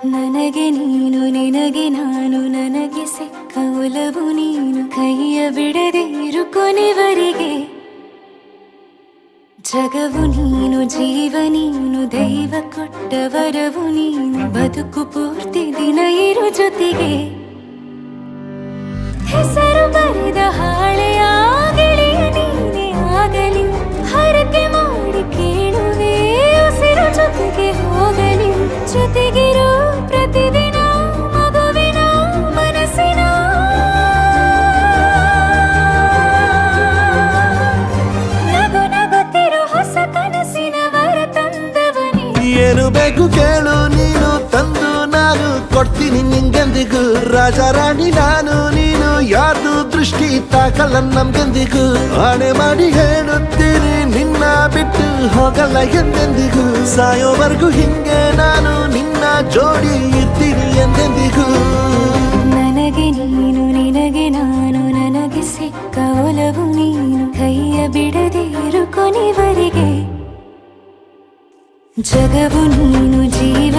ನನಗೆ ನೀನು ನಿನಗೆ ನಾನು ನನಗೆ ಸಿಕ್ಕ ಒಲವು ನೀನು ಕೈಯ ಬಿಡದೆ ಇರು ಕೊನೆವರೆಗೆ ಜಗವು ನೀನು ಜೀವ ನೀನು ದೈವ ಕೊಟ್ಟ ವರವು ನೀನು ಬದುಕು ಪೂರ್ತಿ ದಿನ ಇರು ಜೊತೆಗೆ ಹೆಸರು ಬರೆದ ಹಾಳೆಯ ಗೆಳೆಯ ನೀನೇ ಆಗಲಿ ಹರಕೆ ಮಾಡಿ ಕೇಳುವೆ ಉಸಿರು ಜೊತೆಗೆ ಹೋಗಲಿ ಜೊತೆಗಿರೋ ಪ್ರತಿದಿನ ಮಗುವಿನ ಮನಸ್ಸಿನ ನಗು ನಗುತ್ತಿರೋ ಹೊಸ ಕನಸಿನ ವರ ತಂದವನೇ ಏನು ಬೇಕು ಕೇಳು ನೀನು ತಂದು ನಾನು ಕೊಡ್ತೀನಿ ನಿಂಗೆಂದಿಗೂ ರಾಜ ರಾಣಿ ನಾನು ನೀನು ಯಾರ್ದು ದೃಷ್ಟಿ ತಾಕಲ್ಲ ನಮ್ಗೆಂದಿಗೂ ಆಣೆ ಮಾಡಿ ಹೇಳುತ್ತೀನಿ ನಿನ್ನ ಬಿಟ್ಟು ಹೋಗಲ್ಲ ಎಂದೆಂದಿಗೂ ಸಾಯೋವರೆಗೂ ಹಿಂಗೆ ನಾನು ನಿನ್ನ ಜೋಡಿ ಇರ್ತೀನಿ ಎಂದೆಂದಿಗೂ ನನಗೆ ನೀನು ನಿನಗೆ ನಾನು ನನಗೆ ಸಿಕ್ಕ ಒಲವು ನೀನು ಕೈಯ ಬಿಡದೆ ಇರು ಕೊನೆವರೆಗೆ ಜಗವು ನೀನು ಜೀವ